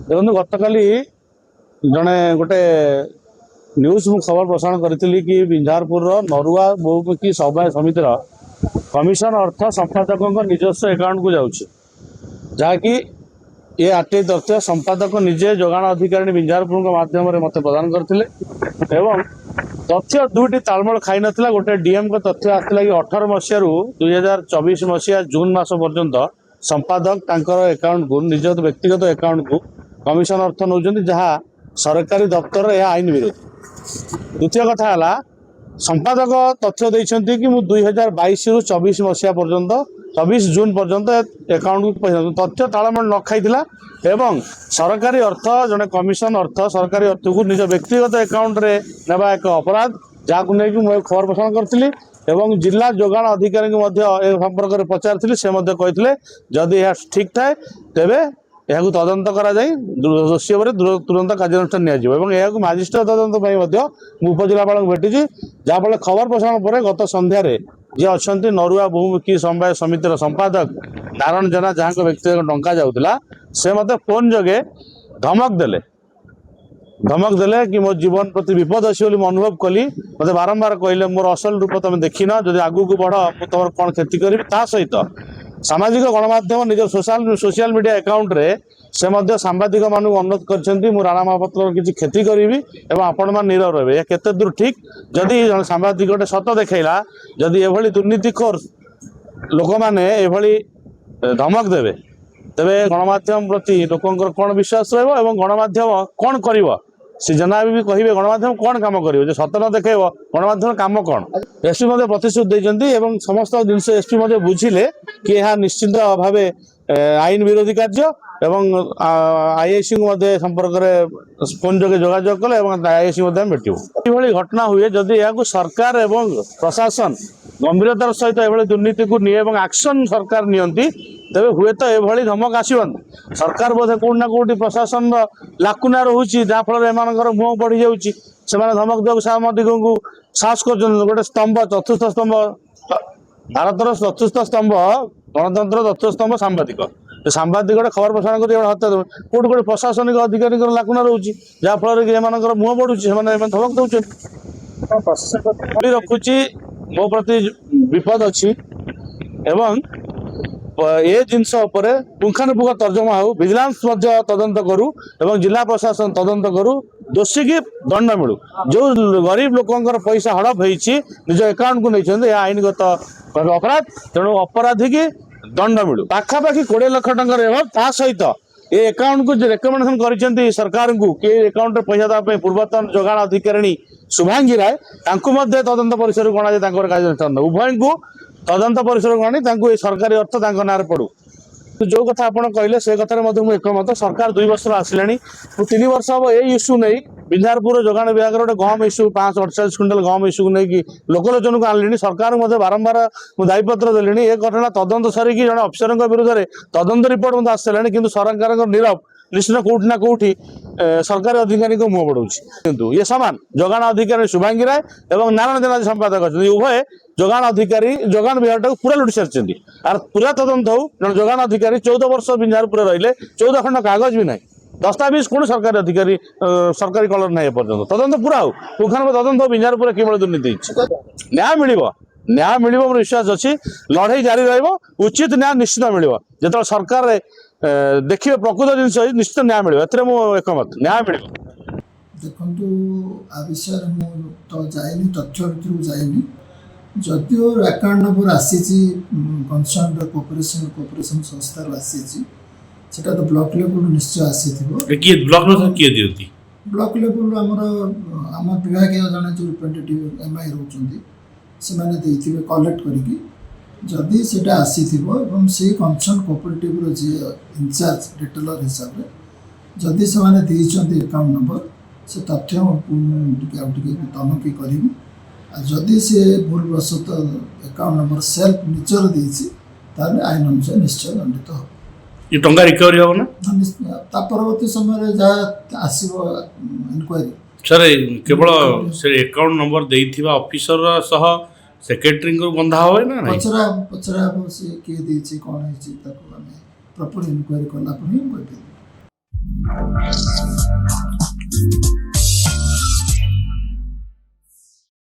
देखो गतकाली जड़े गोटे न्यूज मु खबर प्रसारण करी कि बिंझारपुर नरुआ बहुमुखी सभा समितिर कमिशन अर्थ संपादकों निजस्व अकाउंट को जाऊँगी जहाँकि ये आरटीआई तथ्य संपादक निजे जोगाण अधिकारी बिंझारपुर माध्यम मत प्रदान करते एवं तथ्य दुईटी तालमेल खाई नाला गोटे डीएम को तथ्य आसाला कि 18 मसीह 2024 मसीहा जून मास पर्यंत संपादक अकाउंट को निज व्यक्तिगत अकाउंट को कमिशन अर्थ नौ जहाँ सरकारी दफ्तर यह आईन विरोधी। द्वितीय कथा है संपादक तथ्य देते कि 2022 रु 24 मसीहा पर्यंत 24 जून पर्यंत अकाउंट को पैसा तथ्य तालमेल न खाई एवं सरकारी अर्थ जड़े कमिशन अर्थ सरकारी अर्थ को निज व्यक्तिगत अकाउंट रे नेबा एक अपराध जहाँ नहीं खबर प्रसारण करी एवं जिला जोगाण अधिकारी संपर्क में पचारि से कहते जदि यह ठीक थाए तेबे यह तदंत करा दोषी भाव तुरंत कार्यानुष्ठान यह मजिस्ट्रेट तदंत उपजिलापाल भेटी जहाँफल खबर प्रसारण पर गत सन्धार जी अच्छा नरुआ बहुमुखी समवाय समितिर संपादक नारायण जेना जहाँ व्यक्तिगत टंका जाऊला से मत फोन जगे धमक देले कि मो जीवन प्रति विपद अच्छी अनुभव कली मत बारंबार कहले मोर असल रूप तुम देखिन जब आगू को बढ़ तुम कौन क्षति करी सहित सामाजिक गणमाध्यम निज सोशल मीडिया अकाउंट रे से मध्य सांबादिक मान अनुरोध कर राणा महापात्र किसी क्षति करी एवं आपण मान नीरव रहे केते दूर ठीक जदि सांबादिक सत देखला जदि एभली दुर्नीतिखोर लोक मैंने एभली धमक देवे तेरे गणमाध्यम प्रति लोकंर कौन विश्वास रहा गणमाध्यम कौन कर सी जना भी कहे गणमाध्यम कौन काम कर सत न देख गणमाध्यम काम कौन एसपी मध्य प्रतिश्रुति देते समस्त जिन एसपी बुझिले कि यह निश्चित भाव आईन विरोधी कार्य एवं आईआईसी संपर्क में फोन जोगे जोगाजोग कले आईआईसी भेटू घटना हुए जदि यह सरकार एवं प्रशासन गंभीरतार सहित एभली दुर्नीति को निये एवं एक्शन सरकार नियंती तेरे हुए तो यह धमक आसबनी सरकार बोधे कौट ना कौटी प्रशासन लाकुना रोचे जहाँफल एम मुह बढ़ी जाऊँगी से धमक देव सांबादिक को साहस कर गोटे स्तंभ चतुर्थ स्तंभ भारतर चतुर्थ स्तंभ गणतंत्र चतुर्थ स्तंभ सांबादिक सांबादिक खबर प्रसारण कर हत्या कौट कौट प्रशासनिक अधिकारी लाकुना रोचे जहाँफल कि मुह बढ़ुची धमक दौर रखुची मो प्रति विपद अच्छी एवं ये जिनस पुंखानुपुंख तर्जमा हो विजिलेंस तदंत करू एवं जिला प्रशासन तदंत करू दोषी की दंड मिलू जो गरीब लोकंर पैसा हड़प होती निज अकाउंट को नहीं आईनगत अपराध तेणु अपराधी की दंड मिलू पाखापाखि 20 लाख टकर सहित ये अकाउंट को रेकमेंडेशन कर सरकार को कि अकाउंट पैसा देवाई पूर्वतन जोगाण अधिकारी शुभांगी राय तदंत परिसर गणाए कार्यानुष्ठान उभय को तदंत परिसर गणी सरकारी अर्थ ना पड़ू जो कथा आप कहले से कथार एकमत सरकार 2 वर्ष आसला 3 वर्ष हम ये इश्यू नहीं बिंझारपुर जोगाण विभाग गोटे गहम इश्यू 548 क्विंटाल गहम इश्यू को लेकिन लोकलोचन को आनली सरकार बारंबार दायीपत्र देली एक घटना तदंत सरिकी जड़े अफिसर विरुद्ध में तदंत रिपोर्ट आसला कि सरकार नीरव निश्चित कौटी ना कौटी सरकारी अधिकारी को मुह बढ़ाऊँगी किंतु ये सामान जोगाण अधिकारी शुभांगी राय और नारायण जेना संपादक अच्छे उभय जोगाण अधिकारी जोगाण विभाग पूरा लुटि सारी आर पूरा तदंत हो जन जोगाण अधिकारी 14 वर्ष बिंझारपुर रहिले 14 खंड कागज भी ना दस्तावेज कौन सरकारी अधिकारी सरकारी कलर ना पर्यटन तदंत पूरा हो पुखान तदंत हो बिंझारपुर कि दुर्नीति न्याय मिल मोर विश्वास अच्छी लड़ाई जारी रुचित न्याय निश्चित मिल जो सरकार देखिए प्रकृत जिन निश्चित न्याय मिले एकमत न्याय मिले देखु आ विषय तो जाए तथ्य भर जाए जदिओ अकाउंट नंबर आसी कनसर्न कोऑपरेशन संस्था आसी तो ब्लॉक लेवल निश्चय आसी ब्लॉक लेवल आम विभाग जन जो रिप्रेजेंटेटिव एमआई रोचे से कलेक्ट करके जदि से आसी से कनसर्न कोऑपरेटिव जी इंचार्ज रिटेलर हिसाब से जदि से अकाउंट नंबर से तथ्य तनखी करी जदि से भूलवशत अकाउंट नंबर सेल्फ निजर देती आईन अनुसार निश्चय दंडित हो ये टंका रिकवरी हो ना परवर्ती समय जहाँ आसो इनक्वारी सर केवल से अकाउंट नंबर देइथिबा ऑफिसर सह सेक्रेटरी को बंधा हुए ना पचरा से किए कौन है प्रॉपर इनक्वारी कला